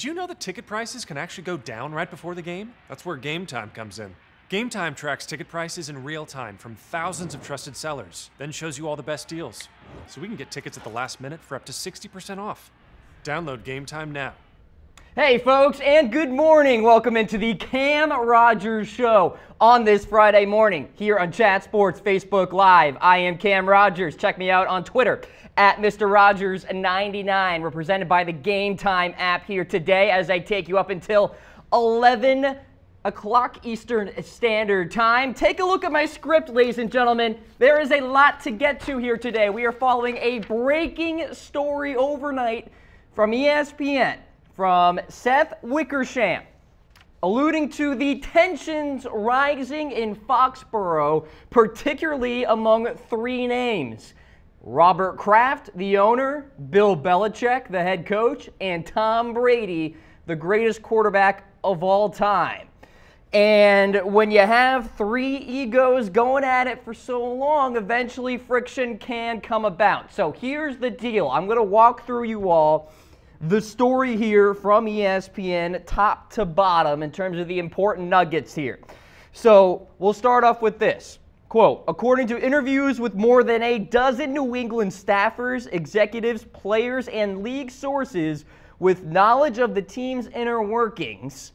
Did you know that ticket prices can actually go down right before the game? That's where Game Time comes in. Game Time tracks ticket prices in real time from thousands of trusted sellers, then shows you all the best deals. So we can get tickets at the last minute for up to 60% off. Download Game Time now. Hey folks, and good morning. Welcome into the Cam Rogers Show on this Friday morning here on Chat Sports Facebook Live. I am Cam Rogers. Check me out on Twitter at Mr. Rogers99. We're presented by the Game Time app here today as I take you up until 11 o'clock Eastern Standard Time. Take a look at my script, ladies and gentlemen. There is a lot to get to here today. We are following a breaking story overnight from ESPN. From Seth Wickersham, alluding to the tensions rising in Foxborough, particularly among three names: Robert Kraft, the owner, Bill Belichick, the head coach, and Tom Brady, the greatest quarterback of all time. And when you have three egos going at it for so long, eventually friction can come about. So here's the deal. I'm going to walk through you all the story here from ESPN, top to bottom, in terms of the important nuggets here. So we'll start off with this. Quote, according to interviews with more than a dozen New England staffers, executives, players, and league sources with knowledge of the team's inner workings,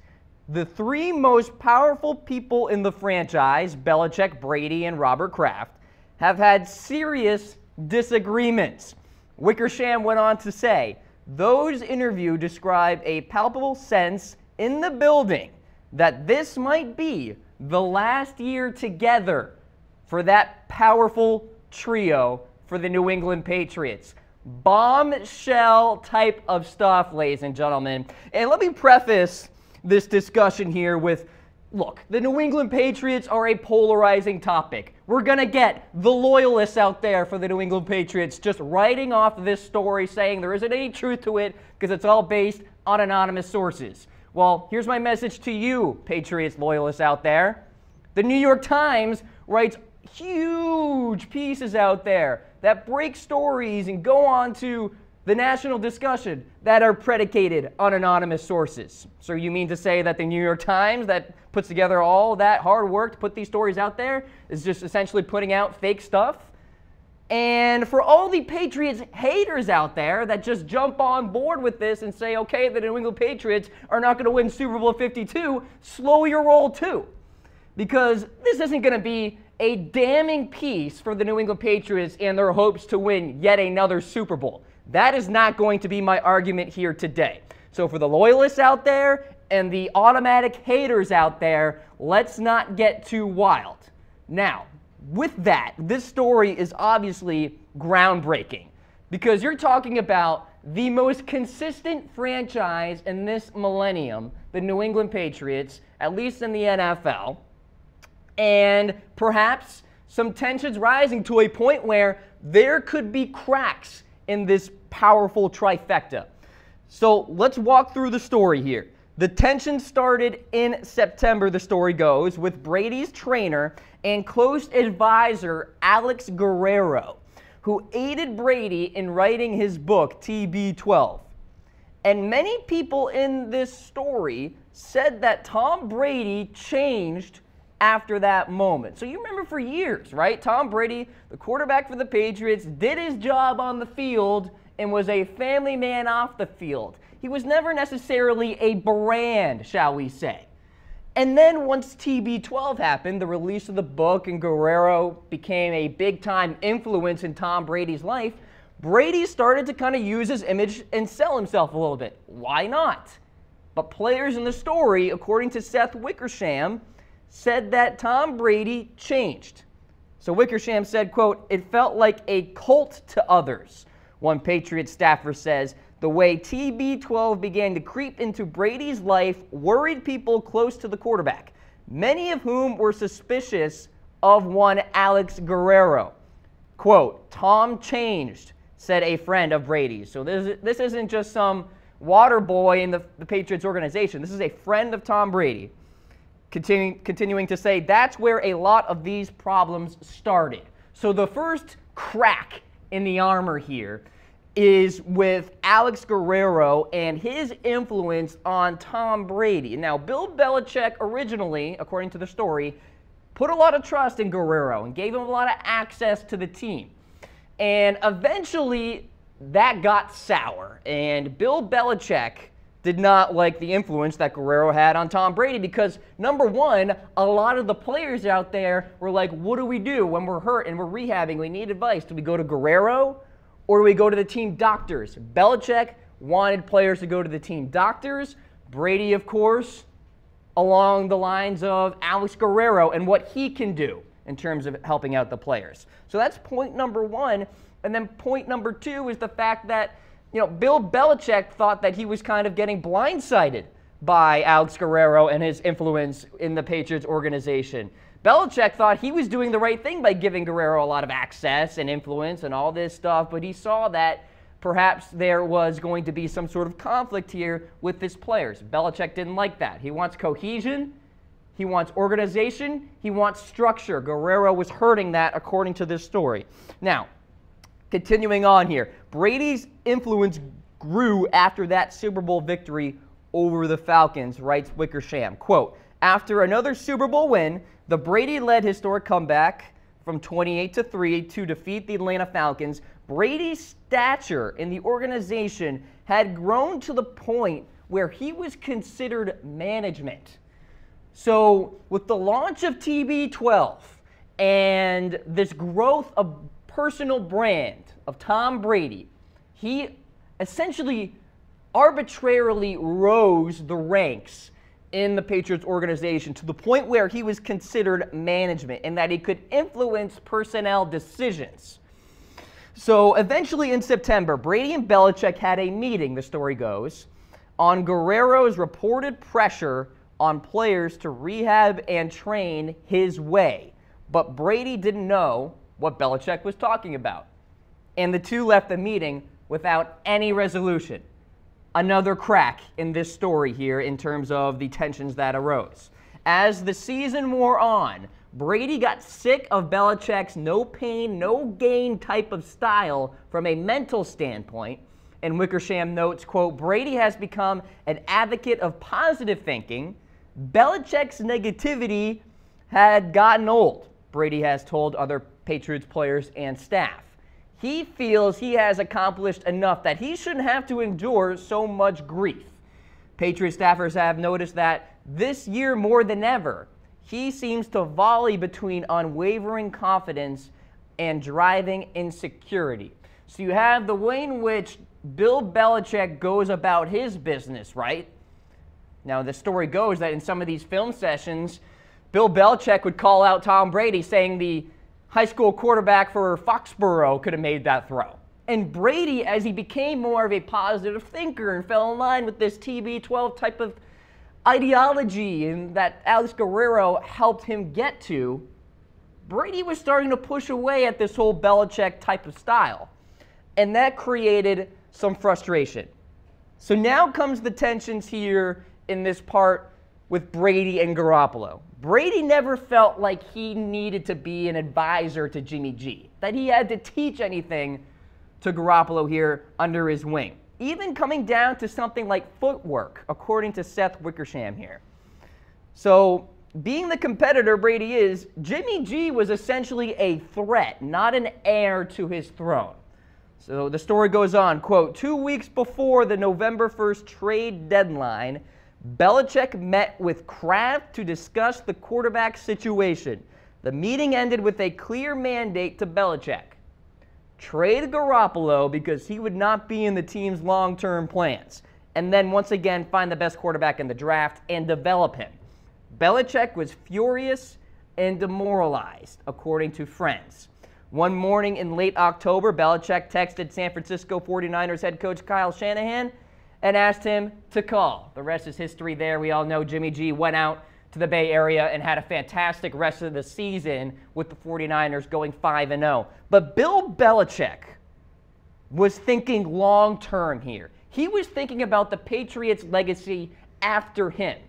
the three most powerful people in the franchise, Belichick, Brady, and Robert Kraft, have had serious disagreements. Wickersham went on to say, those interviews describe a palpable sense in the building that this might be the last year together for that powerful trio for the New England Patriots. Bombshell type of stuff, ladies and gentlemen. And let me preface this discussion here with, look, the New England Patriots are a polarizing topic. We're going to get the loyalists out there for the New England Patriots just writing off this story saying there isn't any truth to it because it's all based on anonymous sources. Well, here's my message to you, Patriots loyalists out there. The New York Times writes huge pieces out there that break stories and go on to the national discussion that are predicated on anonymous sources. So you mean to say that the New York Times that puts together all that hard work to put these stories out there is just essentially putting out fake stuff? And for all the Patriots haters out there that just jump on board with this and say, okay, the New England Patriots are not going to win Super Bowl 52, slow your roll too. Because this isn't going to be a damning piece for the New England Patriots and their hopes to win yet another Super Bowl. That is not going to be my argument here today. So for the loyalists out there and the automatic haters out there, let's not get too wild. Now, with that, this story is obviously groundbreaking because you're talking about the most consistent franchise in this millennium, the New England Patriots, at least in the NFL, and perhaps some tensions rising to a point where there could be cracks in this powerful trifecta. So let's walk through the story here. The tension started in September, the story goes, with Brady's trainer and close advisor Alex Guerrero, who aided Brady in writing his book, TB12. And many people in this story said that Tom Brady changed after that moment. So you remember for years, right? Tom Brady, the quarterback for the Patriots, did his job on the field and was a family man off the field. He was never necessarily a brand, shall we say. And then once TB12 happened, the release of the book, and Guerrero became a big-time influence in Tom Brady's life, Brady started to kind of use his image and sell himself a little bit. Why not? But players in the story, according to Seth Wickersham, said that Tom Brady changed. So Wickersham said, quote, it felt like a cult to others. One Patriots staffer says, the way TB12 began to creep into Brady's life worried people close to the quarterback, many of whom were suspicious of one Alex Guerrero. Quote, Tom changed, said a friend of Brady's. So this isn't just some water boy in the Patriots organization. This is a friend of Tom Brady. Continuing to say that's where a lot of these problems started. So the first crack in the armor here is with Alex Guerrero and his influence on Tom Brady. Now, Bill Belichick originally, according to the story, put a lot of trust in Guerrero and gave him a lot of access to the team. And eventually, that got sour. And Bill Belichick did not like the influence that Guerrero had on Tom Brady because, number one, a lot of the players out there were like, what do we do when we're hurt and we're rehabbing? We need advice. Do we go to Guerrero or do we go to the team doctors? Belichick wanted players to go to the team doctors. Brady, of course, along the lines of Alex Guerrero and what he can do in terms of helping out the players. So that's point number one. And then point number two is the fact that, Bill Belichick thought that he was kind of getting blindsided by Alex Guerrero and his influence in the Patriots organization. Belichick thought he was doing the right thing by giving Guerrero a lot of access and influence and all this stuff, but he saw that perhaps there was going to be some sort of conflict here with his players. Belichick didn't like that. He wants cohesion. He wants organization. He wants structure. Guerrero was hurting that, according to this story. Now, continuing on here, Brady's influence grew after that Super Bowl victory over the Falcons, writes Wickersham. Quote, after another Super Bowl win, the Brady-led historic comeback from 28-3 to defeat the Atlanta Falcons, Brady's stature in the organization had grown to the point where he was considered management. So with the launch of TB12 and this growth of personal brand of Tom Brady, he essentially arbitrarily rose the ranks in the Patriots organization to the point where he was considered management and that he could influence personnel decisions. So eventually in September, Brady and Belichick had a meeting, the story goes, on Guerrero's reported pressure on players to rehab and train his way. But Brady didn't know what Belichick was talking about. And the two left the meeting without any resolution. Another crack in this story here in terms of the tensions that arose. As the season wore on, Brady got sick of Belichick's no pain, no gain type of style from a mental standpoint. And Wickersham notes, quote, Brady has become an advocate of positive thinking. Belichick's negativity had gotten old, Brady has told other Patriots players and staff. He feels he has accomplished enough that he shouldn't have to endure so much grief. Patriot staffers have noticed that this year more than ever, he seems to volley between unwavering confidence and driving insecurity. So you have the way in which Bill Belichick goes about his business, right? Now, the story goes that in some of these film sessions, Bill Belichick would call out Tom Brady, saying the high school quarterback for Foxborough could have made that throw. And Brady, as he became more of a positive thinker and fell in line with this TB12 type of ideology and that Alex Guerrero helped him get to, Brady was starting to push away at this whole Belichick type of style. And that created some frustration. So now comes the tensions here in this part with Brady and Garappolo. Brady never felt like he needed to be an advisor to Jimmy G, that he had to teach anything to Garappolo here under his wing, even coming down to something like footwork, according to Seth Wickersham here. So being the competitor Brady is, Jimmy G was essentially a threat, not an heir to his throne. So the story goes on, quote, 2 weeks before the November 1st trade deadline, Belichick met with Kraft to discuss the quarterback situation. The meeting ended with a clear mandate to Belichick. Trade Garappolo because he would not be in the team's long-term plans. And then once again, find the best quarterback in the draft and develop him. Belichick was furious and demoralized, according to friends. One morning in late October, Belichick texted San Francisco 49ers head coach Kyle Shanahan and asked him to call. The rest is history there. We all know Jimmy G went out to the Bay Area and had a fantastic rest of the season with the 49ers going 5-0. But Bill Belichick was thinking long-term here. He was thinking about the Patriots' legacy after him.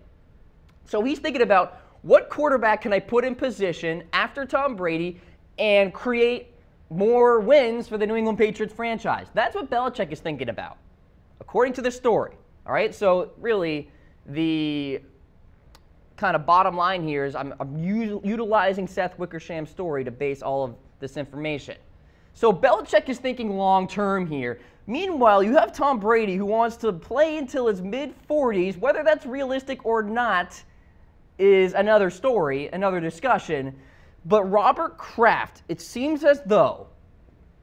So he's thinking about what quarterback can I put in position after Tom Brady and create more wins for the New England Patriots franchise. That's what Belichick is thinking about, according to the story. All right, so really the kind of bottom line here is I'm utilizing Seth Wickersham's story to base all of this information. So Belichick is thinking long-term here. Meanwhile, you have Tom Brady, who wants to play until his mid-40s. Whether that's realistic or not is another story, another discussion. But Robert Kraft, it seems as though,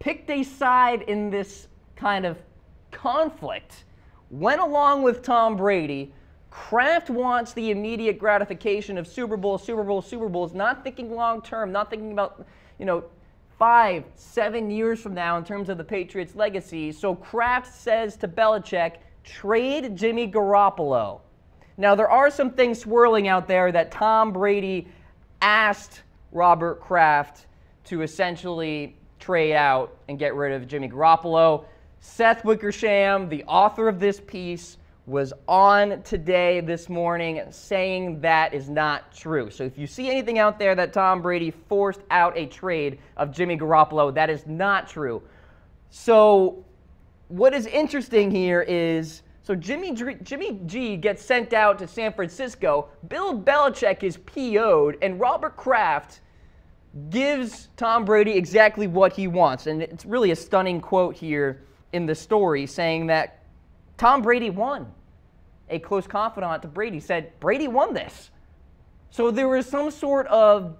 picked a side in this kind of conflict, went along with Tom Brady. Kraft wants the immediate gratification of Super Bowl, Super Bowl, Super Bowls, not thinking long-term, not thinking about, 5, 7 years from now in terms of the Patriots' legacy. So Kraft says to Belichick, trade Jimmy Garappolo. Now, there are some things swirling out there that Tom Brady asked Robert Kraft to essentially trade out and get rid of Jimmy Garappolo. Seth Wickersham, the author of this piece, was on today this morning saying that is not true. So if you see anything out there that Tom Brady forced out a trade of Jimmy Garappolo, that is not true. So what is interesting here is, so Jimmy G gets sent out to San Francisco, Bill Belichick is PO'd, and Robert Kraft gives Tom Brady exactly what he wants. And it's really a stunning quote here in the story saying that Tom Brady won. A close confidant to Brady said, Brady won this. So there was some sort of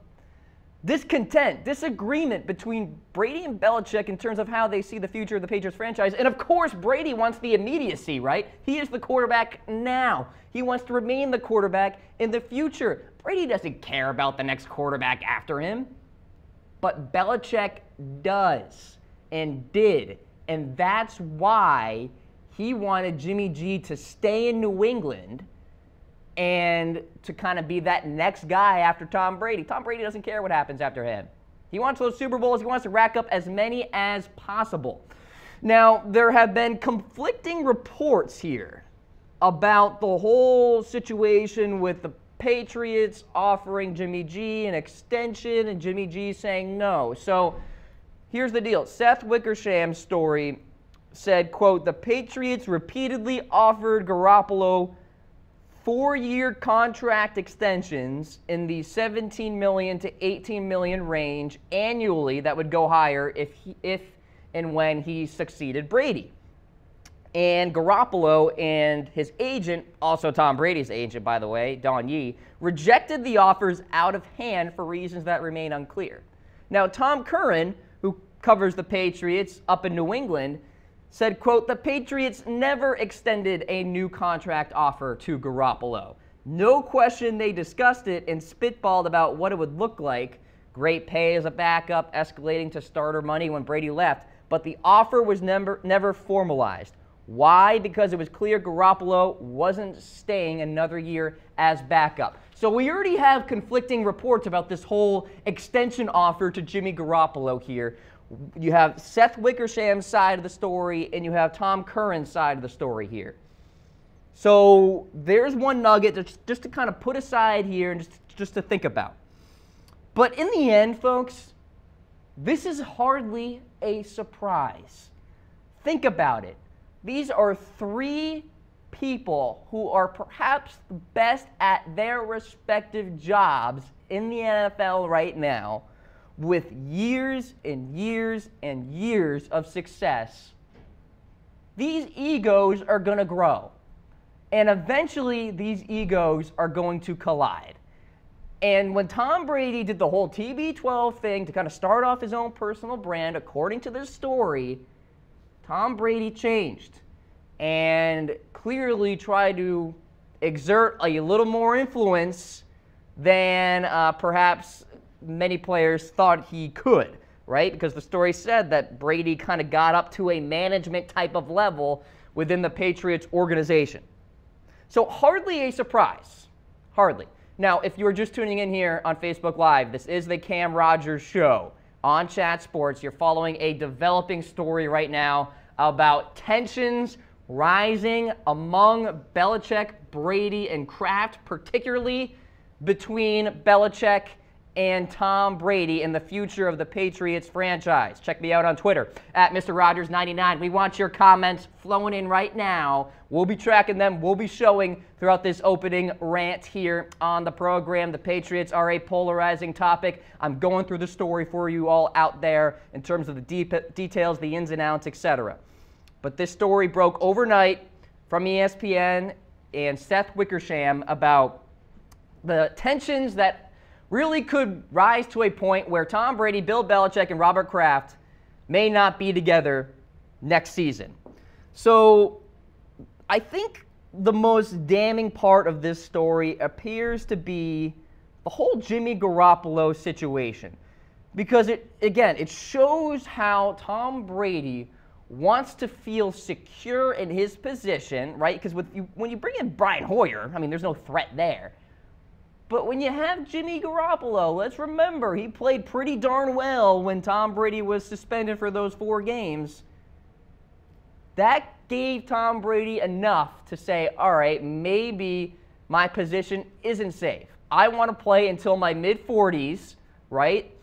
disagreement between Brady and Belichick in terms of how they see the future of the Patriots franchise. And of course, Brady wants the immediacy, right? He is the quarterback now. He wants to remain the quarterback in the future. Brady doesn't care about the next quarterback after him. But Belichick does and did. And that's why he wanted Jimmy G to stay in New England and to kind of be that next guy after Tom Brady. Tom Brady doesn't care what happens after him. He wants those Super Bowls. He wants to rack up as many as possible. Now, there have been conflicting reports here about the whole situation with the Patriots offering Jimmy G an extension and Jimmy G saying no. So here's the deal. Seth Wickersham's story said, quote, the Patriots repeatedly offered Garappolo 4-year contract extensions in the $17 million to $18 million range annually that would go higher if and when he succeeded Brady. And Garappolo and his agent, also Tom Brady's agent, by the way, Don Yee, rejected the offers out of hand for reasons that remain unclear. Now, Tom Curran, who covers the Patriots up in New England, said, quote, the Patriots never extended a new contract offer to Garappolo. No question they discussed it and spitballed about what it would look like. Great pay as a backup, escalating to starter money when Brady left. But the offer was never formalized. Why? Because it was clear Garappolo wasn't staying another year as backup. So we already have conflicting reports about this whole extension offer to Jimmy Garappolo here. You have Seth Wickersham's side of the story, and you have Tom Curran's side of the story here. So there's one nugget just to kind of put aside here and just to think about. But in the end, folks, this is hardly a surprise. Think about it. These are 3 people who are perhaps the best at their respective jobs in the NFL right now, with years and years and years of success. These egos are going to grow. And eventually, these egos are going to collide. And when Tom Brady did the whole TB12 thing to kind of start off his own personal brand, according to this story, Tom Brady changed and clearly tried to exert a little more influence than perhaps many players thought he could, right? Because the story said that Brady kind of got up to a management type of level within the Patriots organization. So hardly a surprise. Hardly. Now, if you're just tuning in here on Facebook Live, this is the Cam Rogers Show on Chat Sports. You're following a developing story right now about tensions rising among Belichick, Brady, and Kraft, particularly between Belichick and Tom Brady and the future of the Patriots franchise. Check me out on Twitter at Mr. Rogers99. We want your comments flowing in right now. We'll be tracking them. We'll be showing throughout this opening rant here on the program. The Patriots are a polarizing topic. I'm going through the story for you all out there in terms of the details, the ins and outs, etc. But this story broke overnight from ESPN and Seth Wickersham about the tensions that really could rise to a point where Tom Brady, Bill Belichick, and Robert Kraft may not be together next season. So I think the most damning part of this story appears to be the whole Jimmy Garappolo situation. Because it shows how Tom Brady wants to feel secure in his position, right? Because when you bring in Brian Hoyer, I mean, there's no threat there. But when you have Jimmy Garappolo, let's remember, he played pretty darn well when Tom Brady was suspended for those 4 games. That gave Tom Brady enough to say, all right, maybe my position isn't safe. I want to play until my mid-40s, right?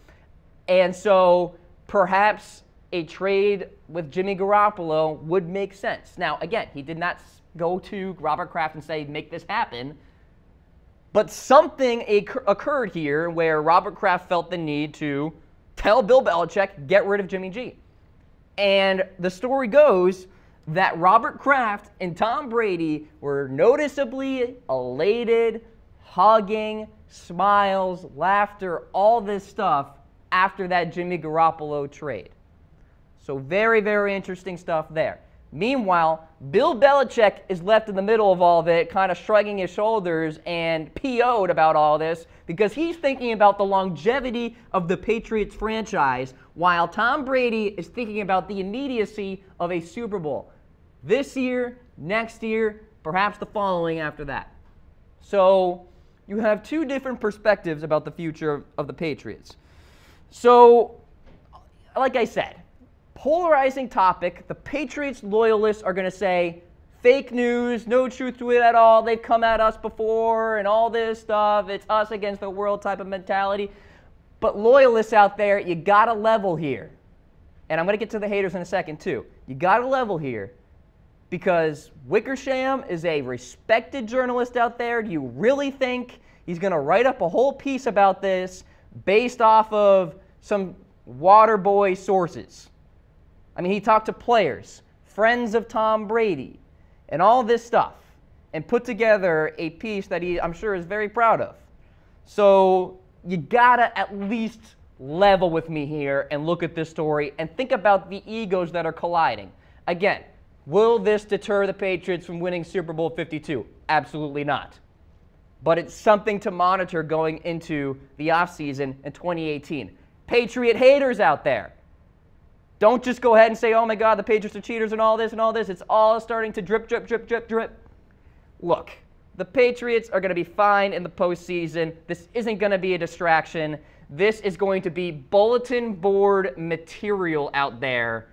And so perhaps a trade with Jimmy Garappolo would make sense. Now, again, he did not go to Robert Kraft and say, make this happen. But something occurred here where Robert Kraft felt the need to tell Bill Belichick, get rid of Jimmy G. And the story goes that Robert Kraft and Tom Brady were noticeably elated, hugging, smiles, laughter, all this stuff after that Jimmy Garappolo trade. So very, very interesting stuff there. Meanwhile, Bill Belichick is left in the middle of all of it, kind of shrugging his shoulders and PO'd about all this because he's thinking about the longevity of the Patriots franchise while Tom Brady is thinking about the immediacy of a Super Bowl. This year, next year, perhaps the following after that. So you have 2 different perspectives about the future of the Patriots. So, like I said, polarizing topic. The Patriots loyalists are going to say, fake news, no truth to it at all. They've come at us before and all this stuff. It's us against the world type of mentality. But loyalists out there, you got to level here. And I'm going to get to the haters in a second too. You got to level here because Wickersham is a respected journalist out there. Do you really think he's going to write up a whole piece about this based off of some water boy sources? I mean, he talked to players, friends of Tom Brady, and all this stuff, and put together a piece that I'm sure is very proud of. So you gotta at least level with me here and look at this story and think about the egos that are colliding. Again, will this deter the Patriots from winning Super Bowl 52? Absolutely not. But it's something to monitor going into the offseason in 2018. Patriot haters out there, don't just go ahead and say, oh my God, the Patriots are cheaters and all this and all this. It's all starting to drip, drip, drip, drip, drip. Look, the Patriots are going to be fine in the postseason. This isn't going to be a distraction. This is going to be bulletin board material out there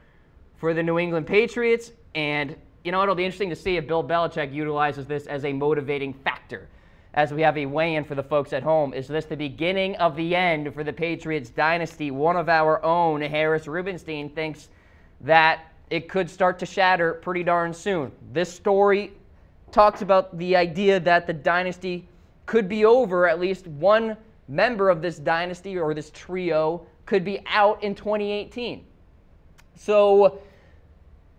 for the New England Patriots. And, you know, it'll be interesting to see if Bill Belichick utilizes this as a motivating factor. As we have a weigh-in for the folks at home, is this the beginning of the end for the Patriots dynasty? One of our own, Harris Rubenstein, thinks that it could start to shatter pretty darn soon. This story talks about the idea that the dynasty could be over. At least one member of this dynasty or this trio could be out in 2018. So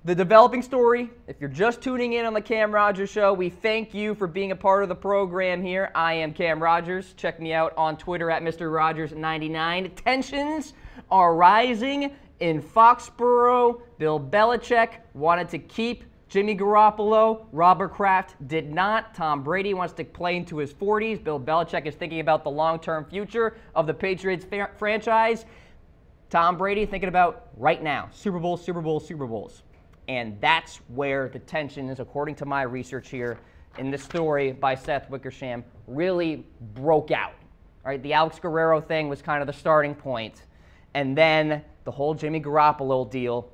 the developing story, if you're just tuning in on the Cam Rogers Show, we thank you for being a part of the program here. I am Cam Rogers. Check me out on Twitter at Mr. Rogers99. Tensions are rising in Foxborough. Bill Belichick wanted to keep Jimmy Garappolo. Robert Kraft did not. Tom Brady wants to play into his 40s. Bill Belichick is thinking about the long-term future of the Patriots franchise. Tom Brady thinking about right now, Super Bowl, Super Bowl, Super Bowls. And that's where the tension is, according to my research here in this story by Seth Wickersham, really broke out. All right, the Alex Guerrero thing was kind of the starting point. And then the whole Jimmy Garappolo deal,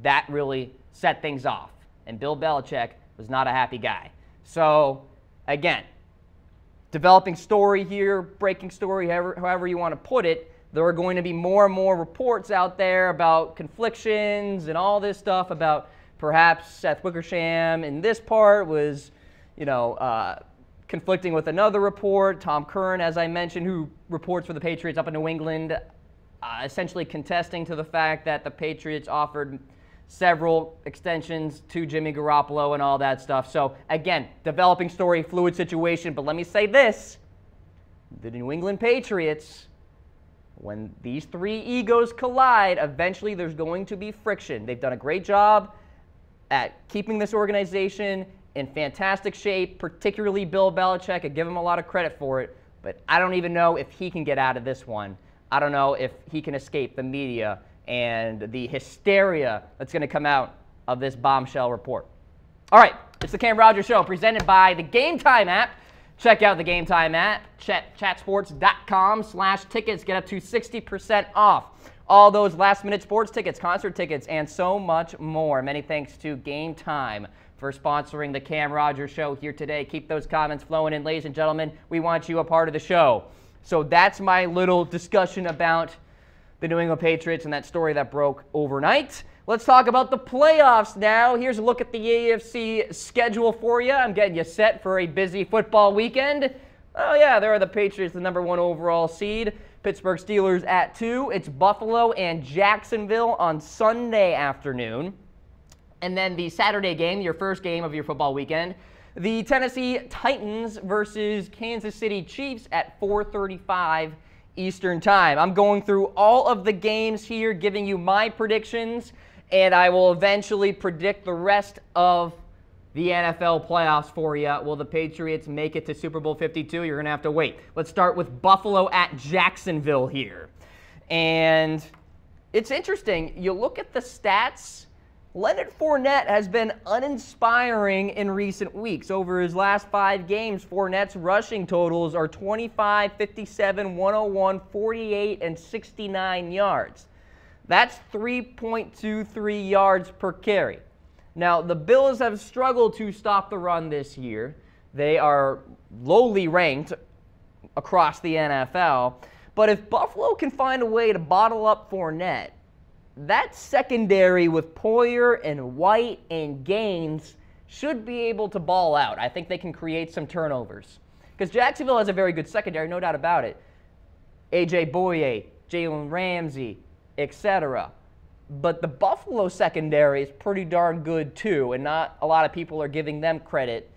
that really set things off. And Bill Belichick was not a happy guy. So, again, developing story here, breaking story, however you want to put it. There are going to be more and more reports out there about conflictions and all this stuff about perhaps Seth Wickersham in this part was, conflicting with another report. Tom Curran, as I mentioned, who reports for the Patriots up in New England, essentially contesting to the fact that the Patriots offered several extensions to Jimmy Garappolo and all that stuff. So, again, developing story, fluid situation. But let me say this. The New England Patriots, when these three egos collide, eventually there's going to be friction. They've done a great job at keeping this organization in fantastic shape, particularly Bill Belichick. I give him a lot of credit for it, but I don't even know if he can get out of this one. I don't know if he can escape the media and the hysteria that's going to come out of this bombshell report. All right, it's the Cam Rogers Show presented by the Game Time app. Check out the Game Time app, chatsports.com/tickets. Get up to 60% off all those last-minute sports tickets, concert tickets, and so much more. Many thanks to Game Time for sponsoring the Cam Rogers Show here today. Keep those comments flowing in, ladies and gentlemen. We want you a part of the show. So that's my little discussion about the New England Patriots and that story that broke overnight. Let's talk about the playoffs now. Here's a look at the AFC schedule for you. I'm getting you set for a busy football weekend. Oh, yeah, there are the Patriots, the #1 overall seed. Pittsburgh Steelers at 2. It's Buffalo and Jacksonville on Sunday afternoon. And then the Saturday game, your first game of your football weekend, the Tennessee Titans versus Kansas City Chiefs at 4:35 Eastern Time. I'm going through all of the games here, giving you my predictions, and I will eventually predict the rest of the NFL playoffs for you. Will the Patriots make it to Super Bowl 52? You're going to have to wait. Let's start with Buffalo at Jacksonville here. And it's interesting. You look at the stats. Leonard Fournette has been uninspiring in recent weeks. Over his last 5 games, Fournette's rushing totals are 25, 57, 101, 48, and 69 yards. That's 3.23 yards per carry. Now, the Bills have struggled to stop the run this year. They are lowly ranked across the NFL. But if Buffalo can find a way to bottle up Fournette, that secondary with Poyer and White and Gaines should be able to ball out. I think they can create some turnovers. Because Jacksonville has a very good secondary, no doubt about it. A.J. Boye, Jalen Ramsey, etc. But the Buffalo secondary is pretty darn good too, and not a lot of people are giving them credit,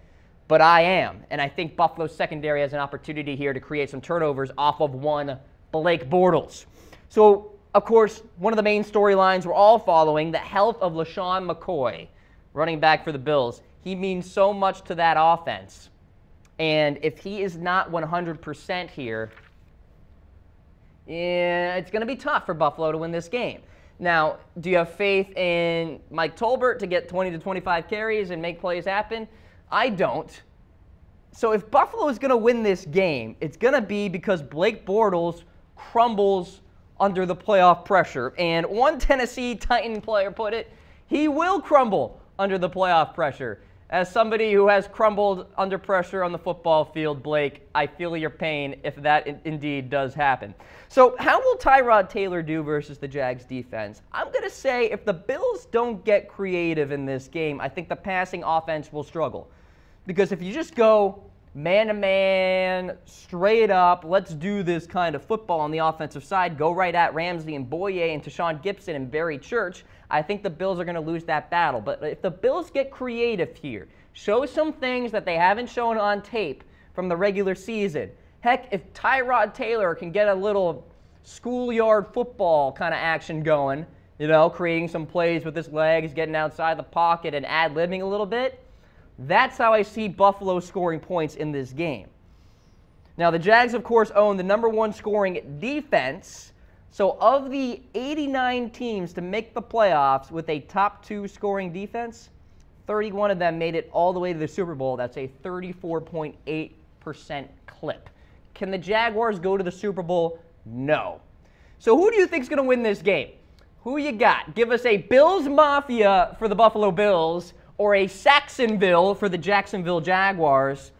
but I am. And I think Buffalo's secondary has an opportunity here to create some turnovers off of one Blake Bortles. So, of course, one of the main storylines we're all following, the health of LaShawn McCoy, running back for the Bills. He means so much to that offense. And if he is not 100% here, it's going to be tough for Buffalo to win this game. Now, do you have faith in Mike Tolbert to get 20 to 25 carries and make plays happen? I don't. So if Buffalo is going to win this game, it's going to be because Blake Bortles crumbles under the playoff pressure. And one Tennessee Titan player put it, he will crumble under the playoff pressure. As somebody who has crumbled under pressure on the football field, Blake, I feel your pain if that indeed does happen. So how will Tyrod Taylor do versus the Jags defense? I'm going to say if the Bills don't get creative in this game, I think the passing offense will struggle. Because if you just go man-to-man, straight up, let's do this kind of football on the offensive side, go right at Ramsey and Boye and Tashawn Gibson and Barry Church, I think the Bills are going to lose that battle. But if the Bills get creative here, show some things that they haven't shown on tape from the regular season. Heck, if Tyrod Taylor can get a little schoolyard football kind of action going, creating some plays with his legs, getting outside the pocket and ad-libbing a little bit, that's how I see Buffalo scoring points in this game. Now, the Jags, of course, own the #1 scoring defense. So of the 89 teams to make the playoffs with a top 2 scoring defense, 31 of them made it all the way to the Super Bowl. That's a 34.8% clip. Can the Jaguars go to the Super Bowl? No. So who do you think is going to win this game? Who you got? Give us a Bills Mafia for the Buffalo Bills, or a Saxonville for the Jacksonville Jaguars.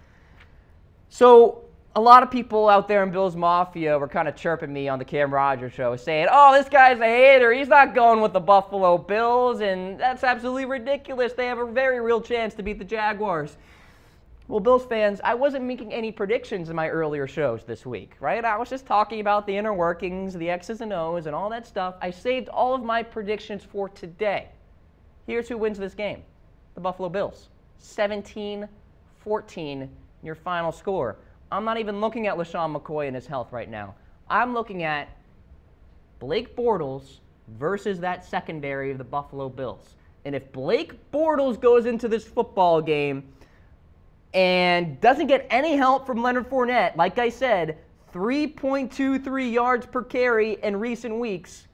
So a lot of people out there in Bills Mafia were kind of chirping me on the Cam Rogers show, saying, oh, this guy's a hater. He's not going with the Buffalo Bills, and that's absolutely ridiculous. They have a very real chance to beat the Jaguars. Well, Bills fans, I wasn't making any predictions in my earlier shows this week, right? I was just talking about the inner workings, the X's and O's, and all that stuff. I saved all of my predictions for today. Here's who wins this game. The Buffalo Bills. 17-14, your final score. I'm not even looking at LaShawn McCoy and his health right now. I'm looking at Blake Bortles versus that secondary of the Buffalo Bills. And if Blake Bortles goes into this football game and doesn't get any help from Leonard Fournette, like I said, 3.23 yards per carry in recent weeks,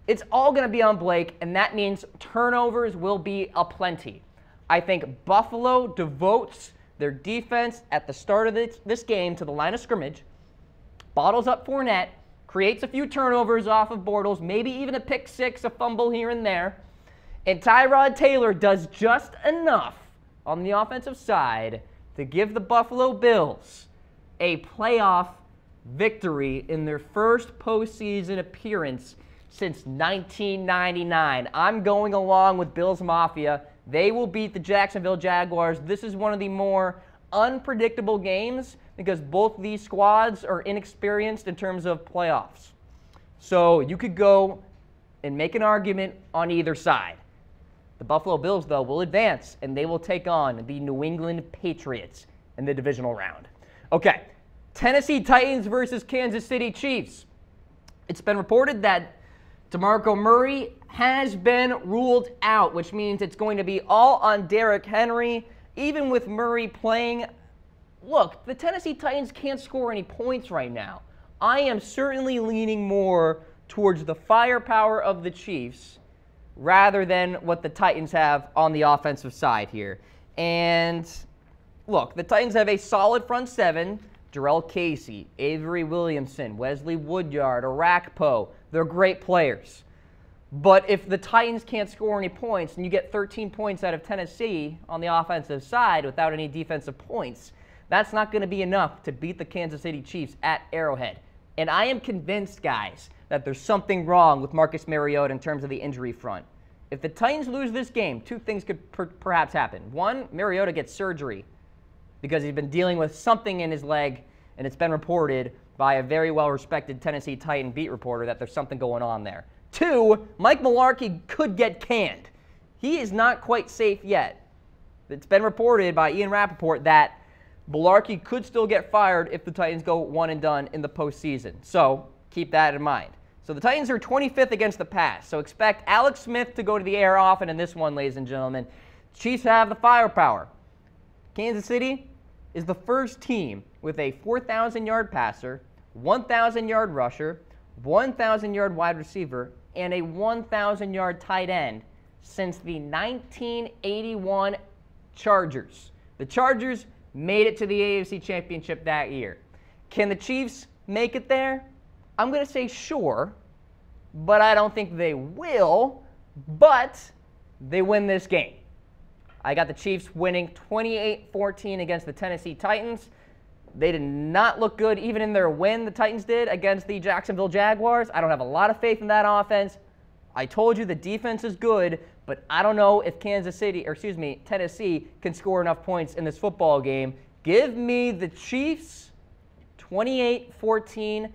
it's all going to be on Blake, and that means turnovers will be aplenty. I think Buffalo devotes their defense at the start of this game to the line of scrimmage, bottles up Fournette, creates a few turnovers off of Bortles, maybe even a pick six, a fumble here and there, and Tyrod Taylor does just enough on the offensive side to give the Buffalo Bills a playoff victory in their first postseason appearance since 1999. I'm going along with Bills Mafia. They will beat the Jacksonville Jaguars. This is one of the more unpredictable games because both these squads are inexperienced in terms of playoffs. So you could go and make an argument on either side. The Buffalo Bills, though, will advance, and they will take on the New England Patriots in the divisional round. Okay, Tennessee Titans versus Kansas City Chiefs. It's been reported that DeMarco Murray has been ruled out, which means it's going to be all on Derrick Henry, even with Murray playing. Look, the Tennessee Titans can't score any points right now. I am certainly leaning more towards the firepower of the Chiefs rather than what the Titans have on the offensive side here. And look, the Titans have a solid front seven. Jarrell Casey, Avery Williamson, Wesley Woodyard, Arakpo. They're great players. But if the Titans can't score any points and you get 13 points out of Tennessee on the offensive side without any defensive points, that's not going to be enough to beat the Kansas City Chiefs at Arrowhead. And I am convinced, guys, that there's something wrong with Marcus Mariota in terms of the injury front. If the Titans lose this game, two things could perhaps happen. One, Mariota gets surgery because he's been dealing with something in his leg, and it's been reported by a very well-respected Tennessee Titan beat reporter that there's something going on there. Two, Mike Mularkey could get canned. He is not quite safe yet. It's been reported by Ian Rappaport that Mularkey could still get fired if the Titans go one and done in the postseason. So keep that in mind. So the Titans are 25th against the pass. So expect Alex Smith to go to the air often in this one, ladies and gentlemen. Chiefs have the firepower. Kansas City is the first team with a 4,000-yard passer, 1,000-yard rusher, 1,000-yard wide receiver, and a 1,000-yard tight end since the 1981 Chargers. The Chargers made it to the AFC Championship that year. Can the Chiefs make it there? I'm going to say sure, but I don't think they will, but they win this game. I got the Chiefs winning 28-14 against the Tennessee Titans. They did not look good even in their win, the Titans did, against the Jacksonville Jaguars. I don't have a lot of faith in that offense. I told you the defense is good, but I don't know if Tennessee can score enough points in this football game. Give me the Chiefs 28-14.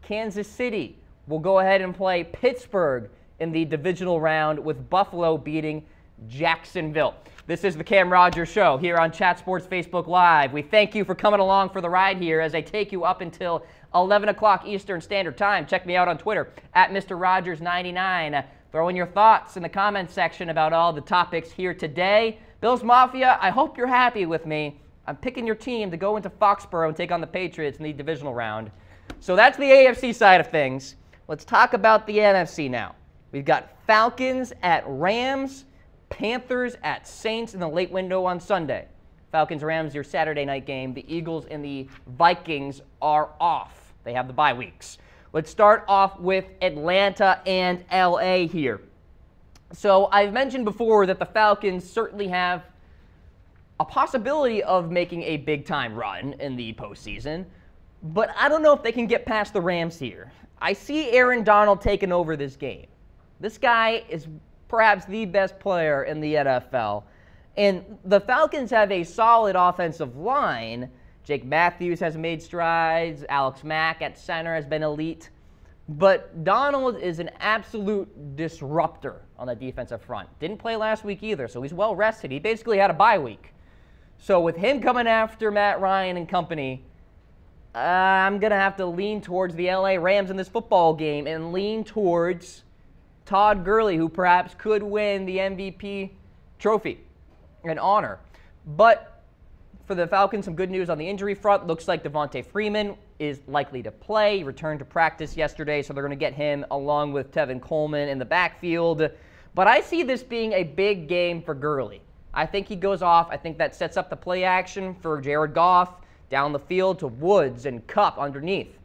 Kansas City will go ahead and play Pittsburgh in the divisional round with Buffalo beating Jacksonville. This is the Cam Rogers Show here on Chat Sports Facebook Live. We thank you for coming along for the ride here as I take you up until 11 o'clock Eastern Standard Time. Check me out on Twitter at Mr. Rogers99. Throw in your thoughts in the comments section about all the topics here today. Bills Mafia, I hope you're happy with me. I'm picking your team to go into Foxborough and take on the Patriots in the divisional round. So that's the AFC side of things. Let's talk about the NFC now. We've got Falcons at Rams, Panthers at Saints in the late window on Sunday. Falcons-Rams, your Saturday night game. The Eagles and the Vikings are off. They have the bye weeks. Let's start off with Atlanta and LA here. So I've mentioned before that the Falcons certainly have a possibility of making a big-time run in the postseason, but I don't know if they can get past the Rams here. I see Aaron Donald taking over this game. This guy is perhaps the best player in the NFL, and the Falcons have a solid offensive line. Jake Matthews has made strides. Alex Mack at center has been elite. But Donald is an absolute disruptor on the defensive front. Didn't play last week either, so he's well rested. He basically had a bye week. So with him coming after Matt Ryan and company, I'm going to have to lean towards the LA Rams in this football game and lean towards Todd Gurley, who perhaps could win the MVP trophy and honor. But for the Falcons, some good news on the injury front. Looks like Devontae Freeman is likely to play. He returned to practice yesterday, so they're going to get him along with Tevin Coleman in the backfield. But I see this being a big game for Gurley. I think he goes off. I think that sets up the play action for Jared Goff down the field to Woods and Kupp underneath.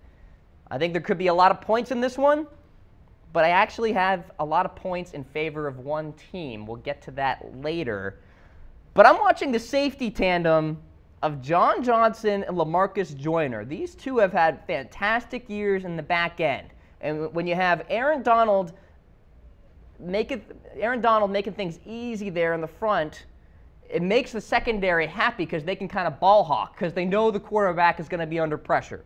I think there could be a lot of points in this one, but I actually have a lot of points in favor of one team. We'll get to that later. But I'm watching the safety tandem of John Johnson and LaMarcus Joyner. These two have had fantastic years in the back end. And when you have Aaron Donald making things easy there in the front, it makes the secondary happy because they can kind of ball hawk because they know the quarterback is going to be under pressure.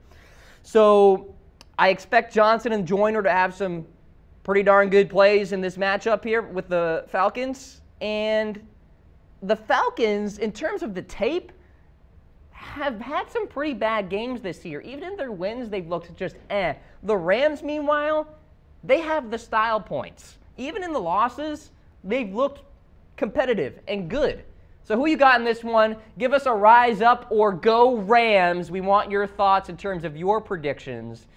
So I expect Johnson and Joyner to have some pretty darn good plays in this matchup here with the Falcons. And the Falcons, in terms of the tape, have had some pretty bad games this year. Even in their wins, they've looked just eh. The Rams, meanwhile, they have the style points. Even in the losses, they've looked competitive and good. So who you got in this one? Give us a rise up or go Rams. We want your thoughts in terms of your predictions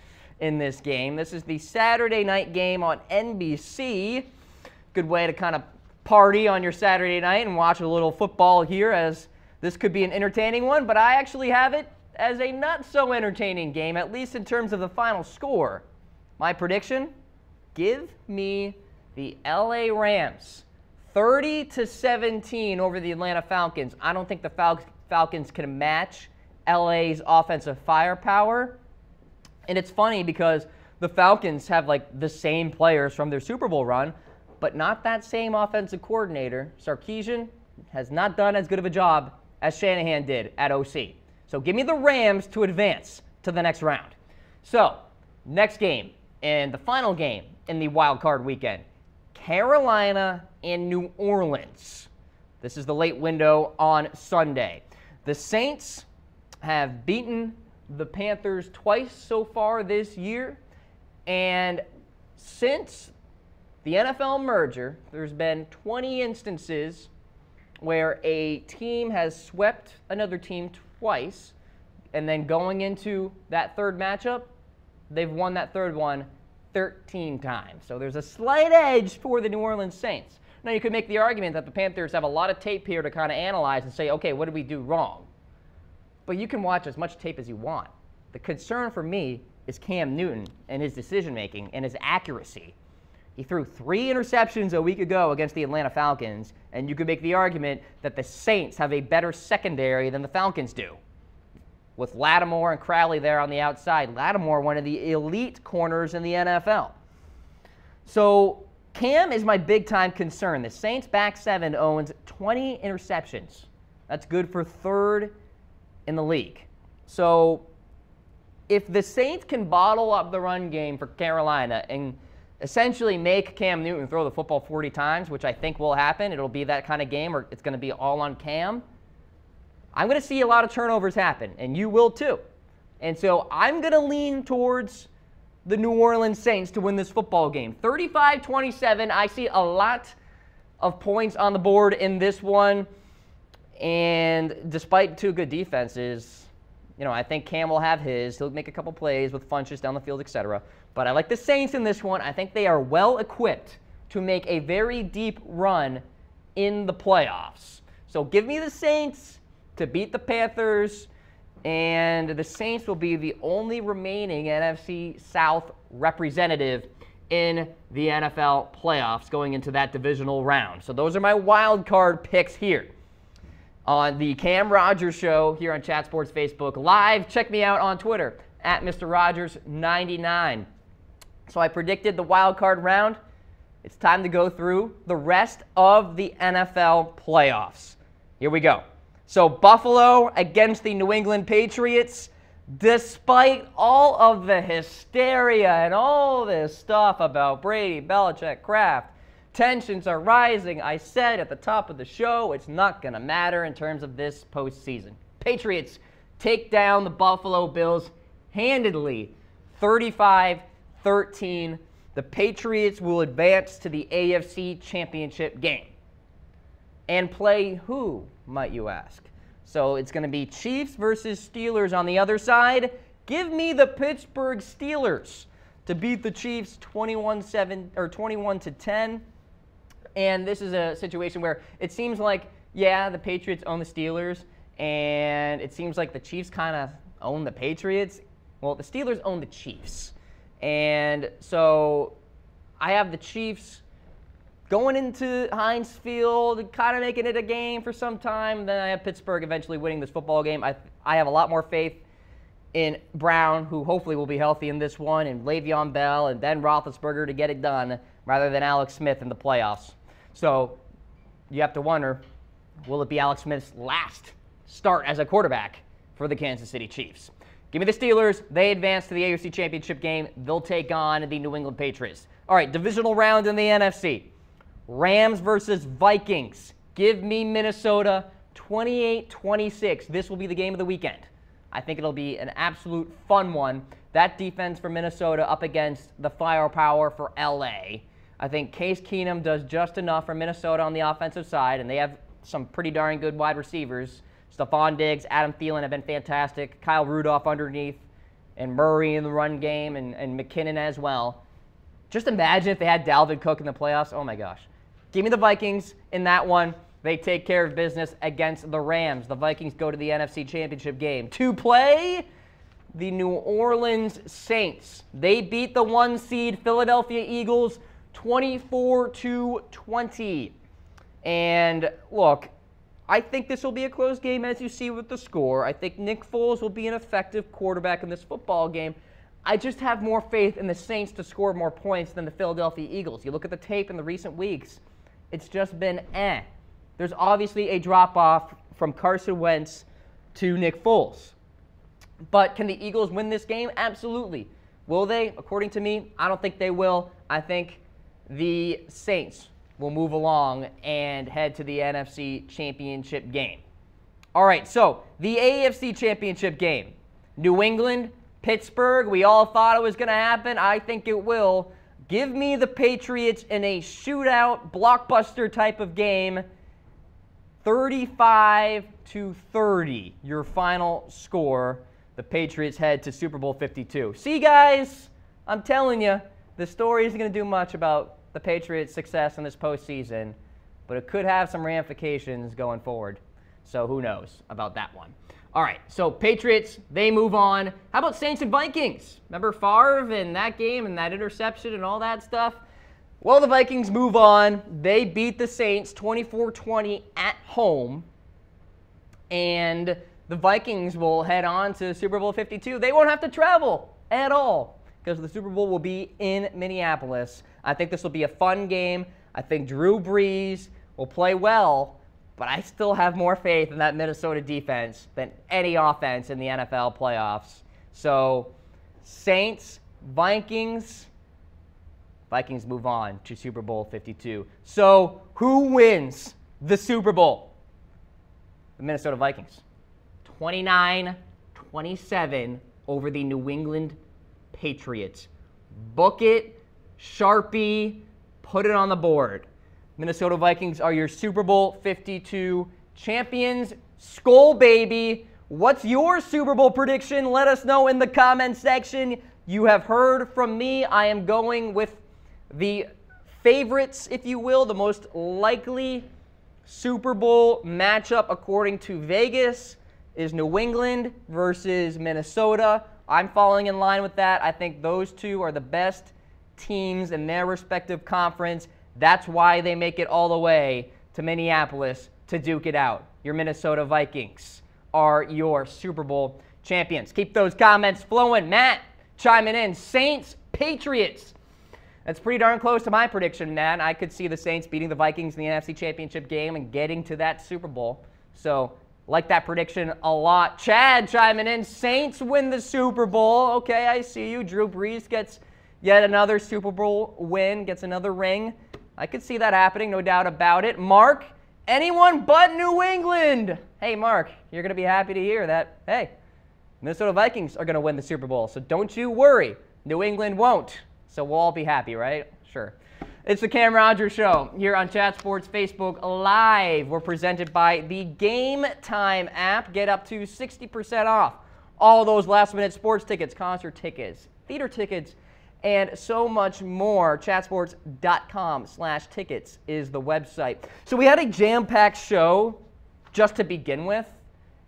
in this game. This is the Saturday night game on NBC. Good way to kind of party on your Saturday night and watch a little football here, as this could be an entertaining one, but I actually have it as a not so entertaining game, at least in terms of the final score. My prediction, give me the LA Rams. 30-17 over the Atlanta Falcons. I don't think the Falcons can match LA's offensive firepower. And it's funny because the Falcons have like the same players from their Super Bowl run, but not that same offensive coordinator. Sarkisian has not done as good of a job as Shanahan did at OC. So give me the Rams to advance to the next round. So next game and the final game in the wild card weekend, Carolina and New Orleans. This is the late window on Sunday. The Saints have beaten the Panthers twice so far this year, and since the NFL merger, there's been 20 instances where a team has swept another team twice, and then going into that third matchup, they've won that third one 13 times. So there's a slight edge for the New Orleans Saints. Now, you could make the argument that the Panthers have a lot of tape here to kind of analyze and say, okay, what did we do wrong? But you can watch as much tape as you want. The concern for me is Cam Newton and his decision-making and his accuracy. He threw 3 interceptions a week ago against the Atlanta Falcons, and you could make the argument that the Saints have a better secondary than the Falcons do. With Lattimore and Crowley there on the outside. Lattimore, one of the elite corners in the NFL. So Cam is my big-time concern. The Saints' back seven owns 20 interceptions. That's good for third in the league. So if the Saints can bottle up the run game for Carolina and essentially make Cam Newton throw the football 40 times, which I think will happen, it'll be that kind of game where it's going to be all on Cam, I'm going to see a lot of turnovers happen, and you will too. And so I'm going to lean towards the New Orleans Saints to win this football game. 35-27, I see a lot of points on the board in this one. And despite 2 good defenses, you know, I think Cam will have his. He'll make a couple plays with Funchess down the field, etc. But I like the Saints in this one. I think they are well equipped to make a very deep run in the playoffs. So give me the Saints to beat the Panthers, and the Saints will be the only remaining NFC South representative in the NFL playoffs going into that divisional round. So those are my wild card picks here. on the Cam Rogers Show here on Chat Sports Facebook Live. Check me out on Twitter at Mr. Rogers99. So I predicted the wild card round. It's time to go through the rest of the NFL playoffs. Here we go. So Buffalo against the New England Patriots. Despite all of the hysteria and all this stuff about Brady, Belichick, Kraft, tensions are rising. I said at the top of the show, it's not going to matter in terms of this postseason. Patriots take down the Buffalo Bills handedly, 35-13. The Patriots will advance to the AFC Championship game. And play who, might you ask? So it's going to be Chiefs versus Steelers on the other side. Give me the Pittsburgh Steelers to beat the Chiefs 21-10. And this is a situation where it seems like, yeah, the Patriots own the Steelers, and it seems like the Chiefs kind of own the Patriots. Well, the Steelers own the Chiefs. And so I have the Chiefs going into Heinz Field, kind of making it a game for some time. Then I have Pittsburgh eventually winning this football game. I have a lot more faith in Brown, who hopefully will be healthy in this one, and Le'Veon Bell and Ben Roethlisberger to get it done, rather than Alex Smith in the playoffs. So you have to wonder, will it be Alex Smith's last start as a quarterback for the Kansas City Chiefs? Give me the Steelers. They advance to the AFC Championship game. They'll take on the New England Patriots. All right, divisional round in the NFC. Rams versus Vikings. Give me Minnesota 28-26. This will be the game of the weekend. I think it'll be an absolute fun one. That defense for Minnesota up against the firepower for LA. I think Case Keenum does just enough for Minnesota on the offensive side, and they have some pretty darn good wide receivers. Stephon Diggs, Adam Thielen have been fantastic. Kyle Rudolph underneath, and Murray in the run game, and McKinnon as well. Just imagine if they had Dalvin Cook in the playoffs. Oh, my gosh. Give me the Vikings in that one. They take care of business against the Rams. The Vikings go to the NFC Championship game. To play the New Orleans Saints. They beat the 1 seed Philadelphia Eagles 24-20. And look, I think this will be a close game, as you see with the score. I think Nick Foles will be an effective quarterback in this football game. I just have more faith in the Saints to score more points than the Philadelphia Eagles. You look at the tape in the recent weeks, it's just been eh. There's obviously a drop-off from Carson Wentz to Nick Foles. But can the Eagles win this game? Absolutely. Will they? According to me, I don't think they will. I think the Saints will move along and head to the NFC Championship game. All right, so the AFC Championship game. New England, Pittsburgh, we all thought it was going to happen. I think it will. Give me the Patriots in a shootout, blockbuster type of game. 35-30, your final score. The Patriots head to Super Bowl 52. See, guys, I'm telling you, the story isn't going to do much about the Patriots' success in this postseason, but it could have some ramifications going forward. So who knows about that one. All right, so Patriots, they move on. How about Saints and Vikings? Remember Favre and that game and that interception and all that stuff? Well, the Vikings move on. They beat the Saints 24-20 at home. And the Vikings will head on to Super Bowl 52. They won't have to travel at all because the Super Bowl will be in Minneapolis. I think this will be a fun game. I think Drew Brees will play well, but I still have more faith in that Minnesota defense than any offense in the NFL playoffs. So, Saints, Vikings move on to Super Bowl 52. So, who wins the Super Bowl? The Minnesota Vikings. 29-27 over the New England Patriots. Book it, Sharpie, put it on the board. Minnesota Vikings are your Super Bowl 52 champions. Skol, baby. What's your Super Bowl prediction? Let us know in the comment section. You have heard from me. I am going with the favorites, if you will, the most likely Super Bowl matchup according to Vegas is New England versus Minnesota. I'm falling in line with that. I think those two are the best teams in their respective conference. That's why they make it all the way to Minneapolis to duke it out. your Minnesota Vikings are your Super Bowl champions. Keep those comments flowing. Matt chiming in. Saints, Patriots. That's pretty darn close to my prediction, Matt. I could see the Saints beating the Vikings in the NFC Championship game and getting to that Super Bowl. So, like that prediction a lot. Chad chiming in. Saints win the Super Bowl. Okay, I see you. Drew Brees gets yet another Super Bowl win, gets another ring. I could see that happening, no doubt about it. Mark, anyone but New England. Hey, Mark, you're going to be happy to hear that, hey, Minnesota Vikings are going to win the Super Bowl. So don't you worry. New England won't. So we'll all be happy, right? Sure. It's the Cam Rogers Show here on Chat Sports Facebook Live. We're presented by the Game Time app. Get up to 60% off all those last-minute sports tickets, concert tickets, theater tickets, and so much more. Chatsports.com/tickets is the website. So we had a jam-packed show just to begin with,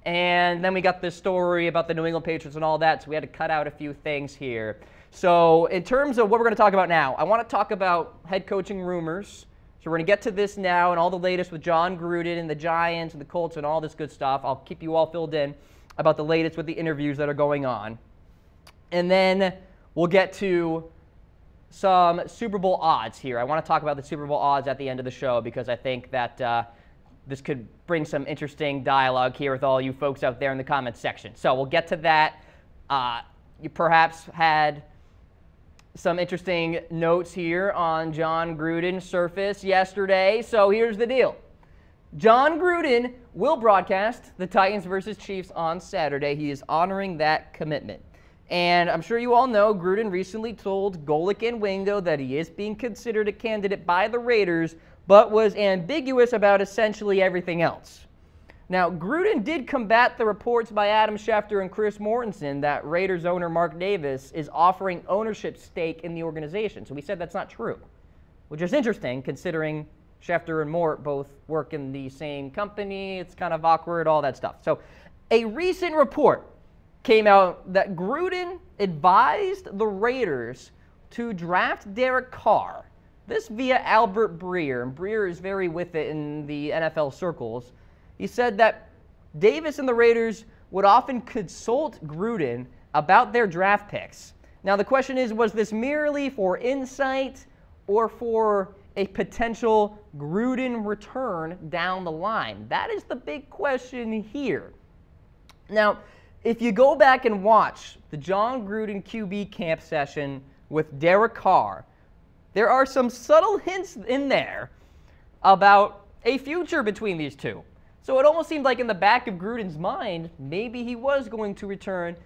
and then we got this story about the New England Patriots and all that, so we had to cut out a few things here. So in terms of what we're going to talk about now, I want to talk about head coaching rumors. So we're going to get to this now and all the latest with John Gruden and the Giants and the Colts and all this good stuff. I'll keep you all filled in about the latest with the interviews that are going on. And then we'll get to some Super Bowl odds here. I want to talk about the Super Bowl odds at the end of the show because I think that this could bring some interesting dialogue here with all you folks out there in the comments section. So we'll get to that. You perhaps had some interesting notes here on John Gruden surface yesterday. So here's the deal. John Gruden will broadcast the Titans versus Chiefs on Saturday. He is honoring that commitment. And I'm sure you all know Gruden recently told Golic and Wingo that he is being considered a candidate by the Raiders, but was ambiguous about essentially everything else. Now, Gruden did combat the reports by Adam Schefter and Chris Mortensen that Raiders owner Mark Davis is offering ownership stake in the organization. So he said that's not true, which is interesting considering Schefter and Mort both work in the same company. It's kind of awkward, all that stuff. So a recent report came out that Gruden advised the Raiders to draft Derek Carr. This via Albert Breer, and Breer is very with it in the NFL circles. He said that Davis and the Raiders would often consult Gruden about their draft picks. Now the question is, was this merely for insight or for a potential Gruden return down the line? That is the big question here. Now, if you go back and watch the John Gruden QB camp session with Derek Carr, there are some subtle hints in there about a future between these two. So it almost seemed like in the back of Gruden's mind, maybe he was going to return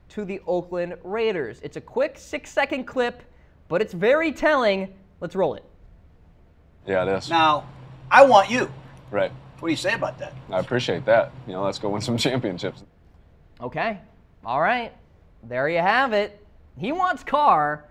to the Oakland Raiders. It's a quick 6-second clip, but it's very telling. Let's roll it. Yeah, it is. Now, I want you. Right. What do you say about that? I appreciate that. Let's go win some championships. Okay. All right. There you have it. He wants Carr,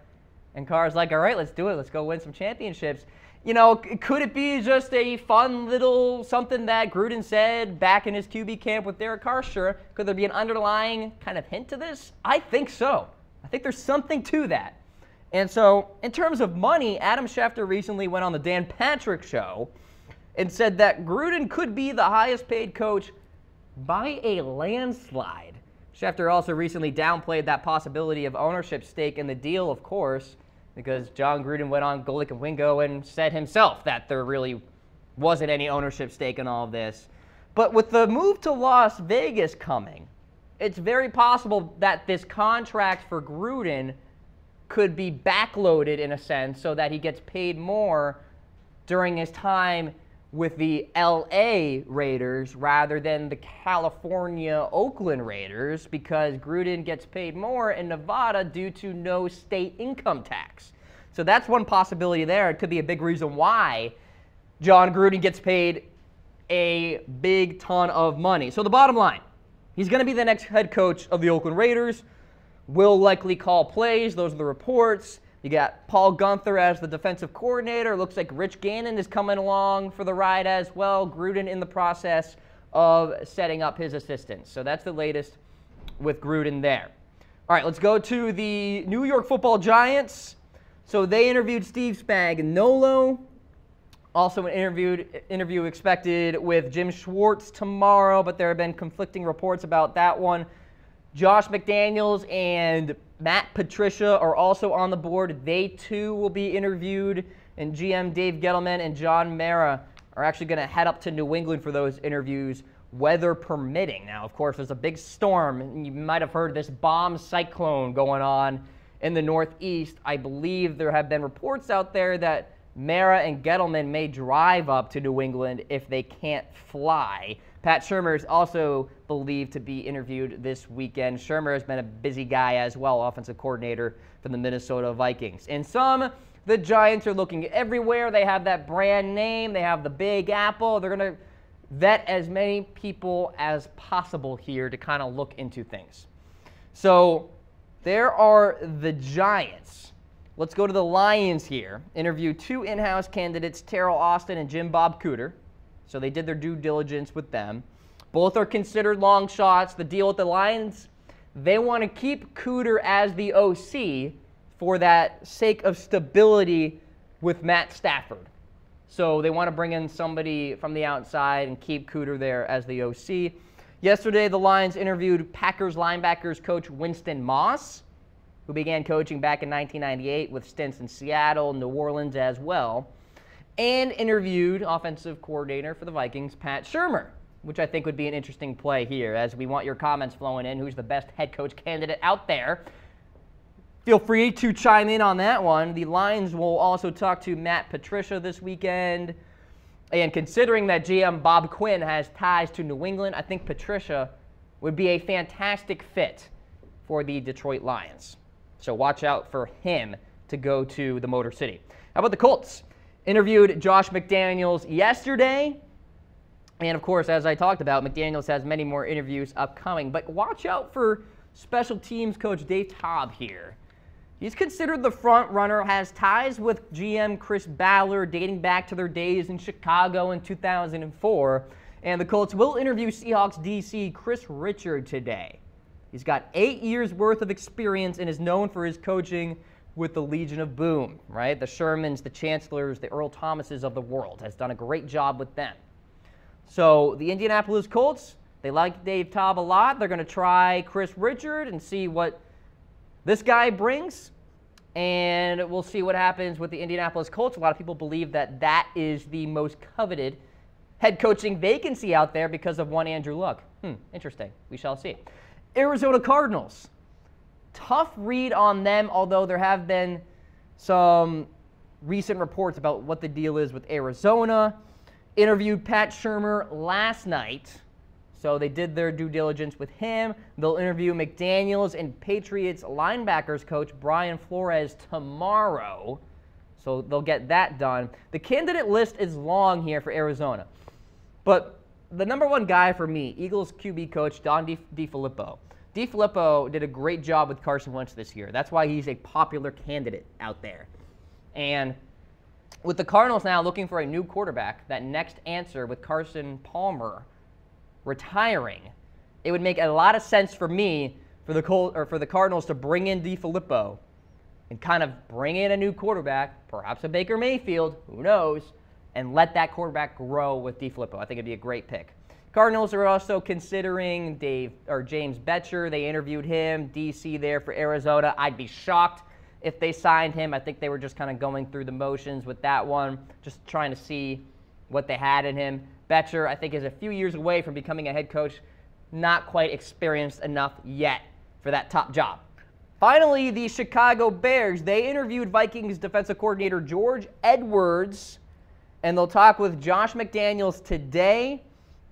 and Carr's like, all right, let's do it. Let's go win some championships. Could it be just a fun little something that Gruden said back in his QB camp with Derek Carr? Sure. Could there be an underlying kind of hint to this? I think so. I think there's something to that. And so, in terms of money, Adam Schefter recently went on the Dan Patrick Show and said that Gruden could be the highest paid coach by a landslide. Schefter also recently downplayed that possibility of ownership stake in the deal, of course, because John Gruden went on Golic and Wingo and said himself that there really wasn't any ownership stake in all of this. But with the move to Las Vegas coming, it's very possible that this contract for Gruden could be backloaded in a sense so that he gets paid more during his time with the LA Raiders rather than the California Oakland Raiders, because Gruden gets paid more in Nevada due to no state income tax. So that's one possibility there. It could be a big reason why John Gruden gets paid a big ton of money. So the bottom line, he's going to be the next head coach of the Oakland Raiders, will likely call plays. Those are the reports. You got Paul Gunther as the defensive coordinator. Looks like Rich Gannon is coming along for the ride as well. Gruden in the process of setting up his assistants. So that's the latest with Gruden there. All right, let's go to the New York Football Giants. So they interviewed Steve Spagnuolo Also an interview expected with Jim Schwartz tomorrow, but there have been conflicting reports about that one. Josh McDaniels and Matt Patricia are also on the board. They too will be interviewed, and GM Dave Gettleman and John Mara are actually going to head up to New England for those interviews, weather permitting. Now, of course, there's a big storm, and you might have heard this bomb cyclone going on in the Northeast. I believe there have been reports out there that Mara and Gettleman may drive up to New England if they can't fly. Pat Shurmur is also believed to be interviewed this weekend. Shurmur has been a busy guy as well, offensive coordinator for the Minnesota Vikings. In sum, the Giants are looking everywhere. They have that brand name. They have the Big Apple. They're going to vet as many people as possible here to kind of look into things. So there are the Giants. Let's go to the Lions here. Interview two in-house candidates, Terrell Austin and Jim Bob Cooter. So they did their due diligence with them. Both are considered long shots. The deal with the Lions, they want to keep Cooter as the OC for that sake of stability with Matt Stafford. So they want to bring in somebody from the outside and keep Cooter there as the OC. Yesterday, the Lions interviewed Packers linebackers coach Winston Moss, who began coaching back in 1998 with stints in Seattle, New Orleans as well, and interviewed offensive coordinator for the Vikings, Pat Shurmur, which I think would be an interesting play here, as we want your comments flowing in. Who's the best head coach candidate out there? Feel free to chime in on that one. The Lions will also talk to Matt Patricia this weekend. And considering that GM Bob Quinn has ties to New England, I think Patricia would be a fantastic fit for the Detroit Lions. So watch out for him to go to the Motor City. How about the Colts? Interviewed Josh McDaniels yesterday. And, of course, as I talked about, McDaniels has many more interviews upcoming. But watch out for special teams coach Dave Taub here. He's considered the front runner, has ties with GM Chris Ballard dating back to their days in Chicago in 2004. And the Colts will interview Seahawks DC Chris Richard today. He's got 8 years' worth of experience and is known for his coaching with the Legion of Boom, right? The Shermans, the Chancellors, the Earl Thomases of the world. Has done a great job with them. So the Indianapolis Colts, they like Dave Taub a lot. They're going to try Chris Richard and see what this guy brings. And we'll see what happens with the Indianapolis Colts. A lot of people believe that that is the most coveted head coaching vacancy out there because of one Andrew Luck. Interesting. We shall see. Arizona Cardinals. Tough read on them, although there have been some recent reports about what the deal is with Arizona. Interviewed Pat Shurmur last night, so they did their due diligence with him. They'll interview McDaniels and Patriots linebackers coach Brian Flores tomorrow, so they'll get that done. The candidate list is long here for Arizona, but the number one guy for me, Eagles QB coach Don DeFilippo. DeFilippo did a great job with Carson Wentz this year. That's why he's a popular candidate out there. And with the Cardinals now looking for a new quarterback, that next answer with Carson Palmer retiring, it would make a lot of sense for me for the Cardinals to bring in DeFilippo and kind of bring in a new quarterback, perhaps a Baker Mayfield, who knows, and let that quarterback grow with DeFilippo. I think it'd be a great pick. Cardinals are also considering James Betcher. They interviewed him, DC there for Arizona. I'd be shocked if they signed him. I think they were just kind of going through the motions with that one, just trying to see what they had in him. Betcher, I think, is a few years away from becoming a head coach, not quite experienced enough yet for that top job. Finally, the Chicago Bears. They interviewed Vikings defensive coordinator George Edwards, and they'll talk with Josh McDaniels today,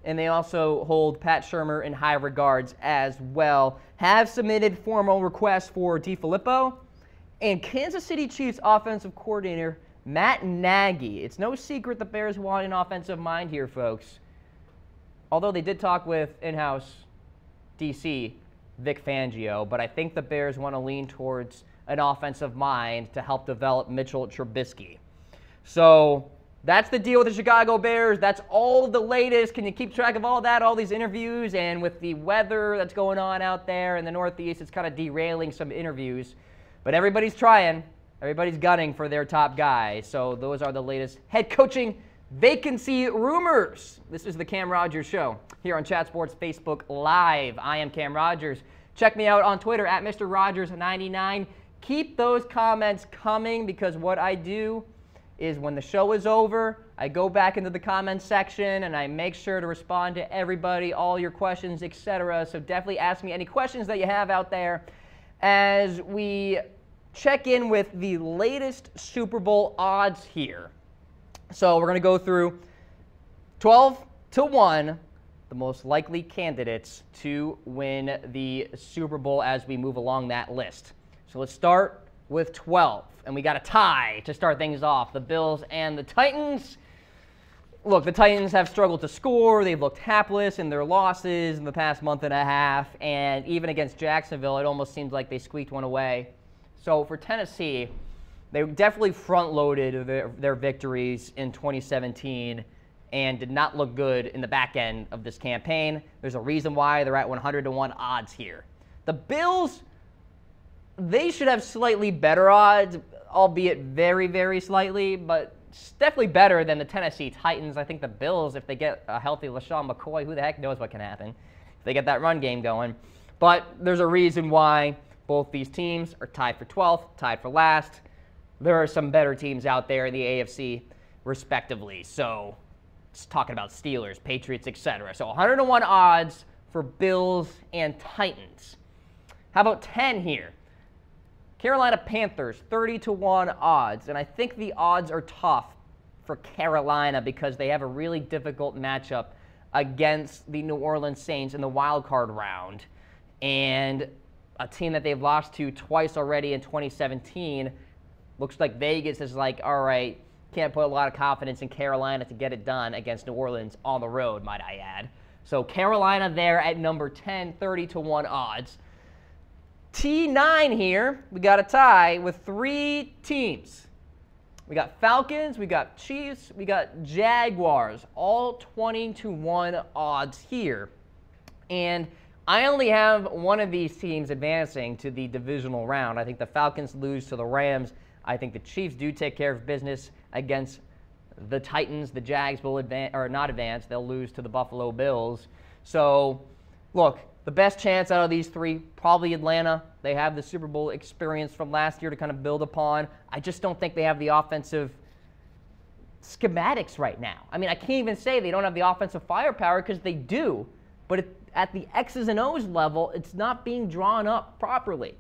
and they also hold Pat Shurmur in high regards as well. Have submitted formal requests for DeFilippo and Kansas City Chiefs offensive coordinator Matt Nagy. It's no secret the Bears want an offensive mind here, folks. Although they did talk with in-house DC Vic Fangio, but I think the Bears want to lean towards an offensive mind to help develop Mitchell Trubisky. So that's the deal with the Chicago Bears. That's all the latest. Can you keep track of all that, all these interviews? And with the weather that's going on out there in the Northeast, it's kind of derailing some interviews. But everybody's trying. Everybody's gunning for their top guy. So those are the latest head coaching vacancy rumors. This is the Cam Rogers Show here on Chat Sports Facebook Live. I am Cam Rogers. Check me out on Twitter at Mr. Rogers99. Keep those comments coming because what I do is when the show is over, I go back into the comments section and I make sure to respond to everybody, all your questions, etc. So definitely ask me any questions that you have out there as we check in with the latest Super Bowl odds here. So we're going to go through 12-1, the most likely candidates to win the Super Bowl as we move along that list. So let's start with 12. And we got a tie to start things off, the Bills and the Titans. Look, the Titans have struggled to score. They've looked hapless in their losses in the past month and a half. And even against Jacksonville, it almost seems like they squeaked one away. So for Tennessee, they definitely front-loaded their victories in 2017 and did not look good in the back end of this campaign. There's a reason why they're at 100-1 odds here. The Bills, they should have slightly better odds, albeit very, very slightly, but it's definitely better than the Tennessee Titans. I think the Bills, if they get a healthy LaShawn McCoy, who the heck knows what can happen if they get that run game going. But there's a reason why both these teams are tied for 12th, tied for last. There are some better teams out there in the AFC, respectively. So, just talking about Steelers, Patriots, etc. So, 100-1 odds for Bills and Titans. How about 10 here? Carolina Panthers, 30-1 odds. And I think the odds are tough for Carolina because they have a really difficult matchup against the New Orleans Saints in the wild card round. And a team that they've lost to twice already in 2017. Looks like Vegas is like, all right, can't put a lot of confidence in Carolina to get it done against New Orleans on the road, might I add. So Carolina there at number 10, 30-1 odds. T9 here, we got a tie with 3 teams. We got Falcons, we got Chiefs, we got Jaguars, all 20-1 odds here. And I only have one of these teams advancing to the divisional round. I think the Falcons lose to the Rams. I think the Chiefs do take care of business against the Titans. The Jags will advance, or not advance. They'll lose to the Buffalo Bills. So, look, the best chance out of these 3, probably Atlanta. They have the Super Bowl experience from last year to kind of build upon. I just don't think they have the offensive schematics right now. I mean, I can't even say they don't have the offensive firepower because they do. But at the X's and O's level, it's not being drawn up properly.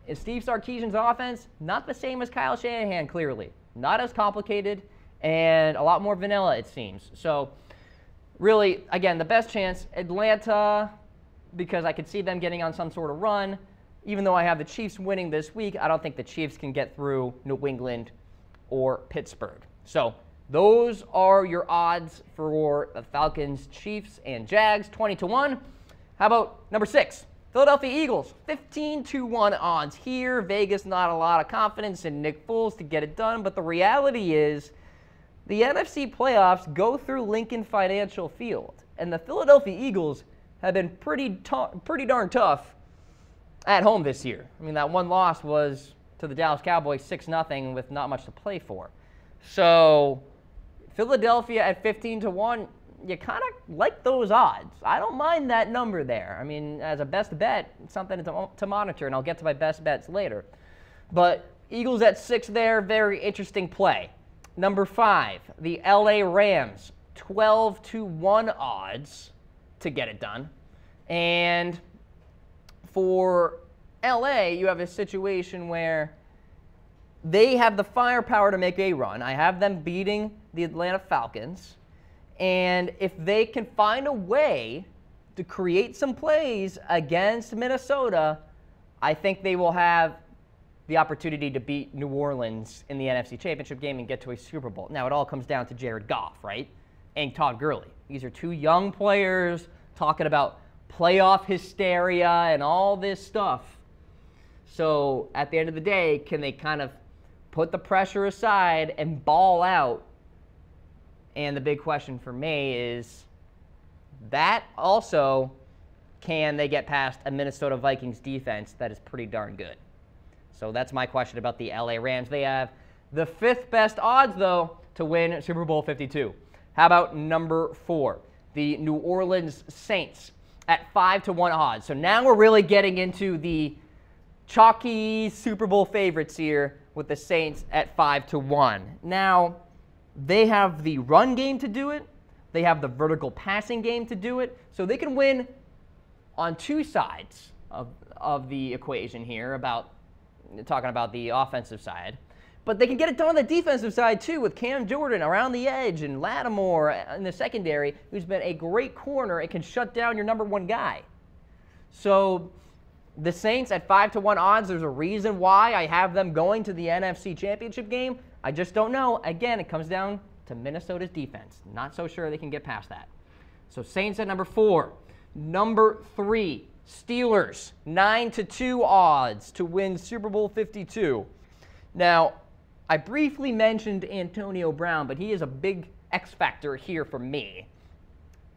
And Steve Sarkisian's offense, not the same as Kyle Shanahan, clearly. Not as complicated and a lot more vanilla, it seems. So, really, again, the best chance, Atlanta, because I could see them getting on some sort of run. Even though I have the Chiefs winning this week, I don't think the Chiefs can get through New England or Pittsburgh. So, those are your odds for the Falcons, Chiefs, and Jags, 20-1. How about number 6? Philadelphia Eagles, 15-1 odds here. Vegas, not a lot of confidence in Nick Foles to get it done, but the reality is the NFC playoffs go through Lincoln Financial Field, and the Philadelphia Eagles have been pretty darn tough at home this year. I mean, that one loss was to the Dallas Cowboys 6-0 with not much to play for. So, Philadelphia at 15-1, you kind of like those odds. I don't mind that number there. I mean, as a best bet, it's something to monitor, and I'll get to my best bets later. But Eagles at 6 there, very interesting play. Number 5, the LA Rams, 12-1 odds to get it done. And for LA, you have a situation where they have the firepower to make a run. I have them beating the Atlanta Falcons. And if they can find a way to create some plays against Minnesota, I think they will have the opportunity to beat New Orleans in the NFC Championship game and get to a Super Bowl. Now, it all comes down to Jared Goff, right? And Todd Gurley. These are 2 young players talking about playoff hysteria and all this stuff. So, at the end of the day, can they kind of put the pressure aside and ball out? And the big question for me is that also, can they get past a Minnesota Vikings defense that is pretty darn good? So that's my question about the LA Rams. They have the 5th best odds, though, to win Super Bowl 52. How about number 4? The New Orleans Saints at 5-1 odds. So now we're really getting into the chalky Super Bowl favorites here with the Saints at 5-1. Now, they have the run game to do it. They have the vertical passing game to do it. So they can win on two sides of the equation here, talking about the offensive side. But they can get it done on the defensive side, too, with Cam Jordan around the edge and Lattimore in the secondary, who's been a great corner and can shut down your number 1 guy. So the Saints at 5-1 odds, there's a reason why I have them going to the NFC Championship game. I just don't know. Again, it comes down to Minnesota's defense. Not so sure they can get past that. So Saints at number 4. Number 3, Steelers, 9-2 odds to win Super Bowl 52. Now, I briefly mentioned Antonio Brown, but he is a big X factor here for me.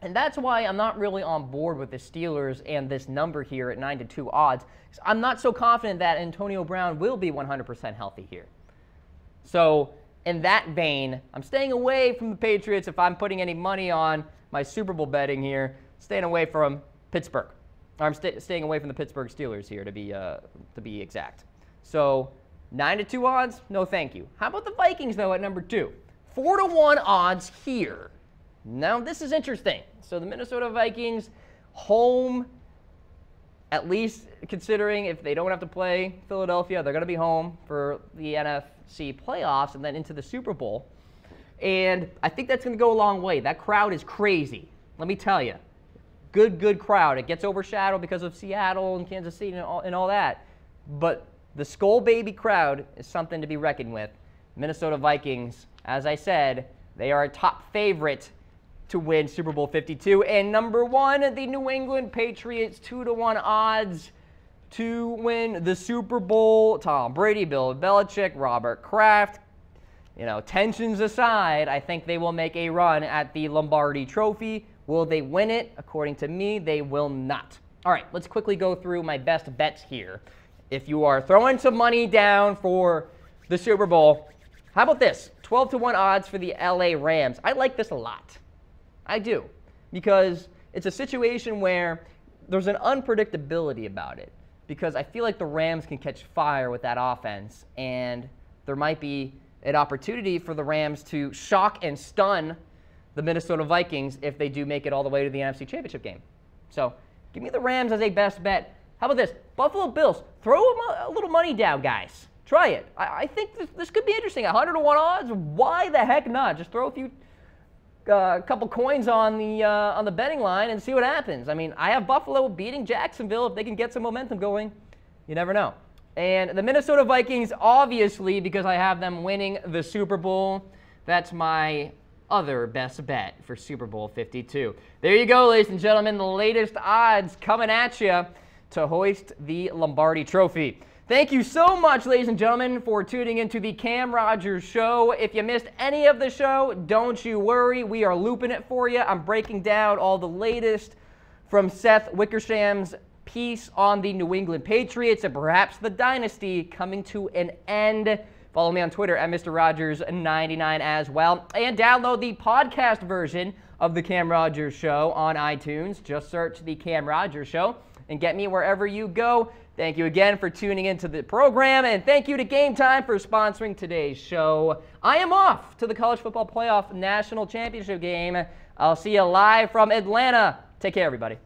And that's why I'm not really on board with the Steelers and this number here at 9-2 odds. I'm not so confident that Antonio Brown will be 100% healthy here. So in that vein, I'm staying away from the Patriots if I'm putting any money on my Super Bowl betting here. Staying away from Pittsburgh. I'm staying away from the Pittsburgh Steelers here to be exact. So 9-2 odds, no thank you. How about the Vikings, though, at number 2? 4-1 odds here. Now, this is interesting. So the Minnesota Vikings, home, at least considering if they don't have to play Philadelphia, they're going to be home for the NFC playoffs and then into the Super Bowl. And I think that's going to go a long way. That crowd is crazy. Let me tell you. Good crowd. It gets overshadowed because of Seattle and Kansas City and all that. But the Skull Baby crowd is something to be reckoned with. Minnesota Vikings, as I said, they are a top favorite to win Super Bowl 52. And number 1, the New England Patriots, 2-1 odds to win the Super Bowl. Tom Brady, Bill Belichick, Robert Kraft. You know, tensions aside, I think they will make a run at the Lombardi Trophy. Will they win it? According to me, they will not. All right, let's quickly go through my best bets here. If you are throwing some money down for the Super Bowl, how about this? 12-1 odds for the LA Rams. I like this a lot. I do. Because it's a situation where there's an unpredictability about it. Because I feel like the Rams can catch fire with that offense. And there might be an opportunity for the Rams to shock and stun the Minnesota Vikings if they do make it all the way to the NFC Championship game. So give me the Rams as a best bet. How about this? Buffalo Bills. Throw a little money down, guys. Try it. I think this could be interesting. 100-1 odds. Why the heck not? Just throw a couple coins on the betting line and see what happens. I mean, I have Buffalo beating Jacksonville if they can get some momentum going. You never know. And the Minnesota Vikings, obviously, because I have them winning the Super Bowl. That's my other best bet for Super Bowl 52. There you go, ladies and gentlemen, the latest odds coming at you to hoist the Lombardi Trophy. Thank you so much, ladies and gentlemen, for tuning into the Cam Rogers Show. If you missed any of the show, don't you worry. We are looping it for you. I'm breaking down all the latest from Seth Wickersham's piece on the New England Patriots and perhaps the dynasty coming to an end. Follow me on Twitter at Mr. Rogers99 as well. And download the podcast version of the Cam Rogers Show on iTunes. Just search the Cam Rogers Show and get me wherever you go. Thank you again for tuning into the program, and thank you to Game Time for sponsoring today's show. I am off to the College Football Playoff National Championship game. I'll see you live from Atlanta. Take care, everybody.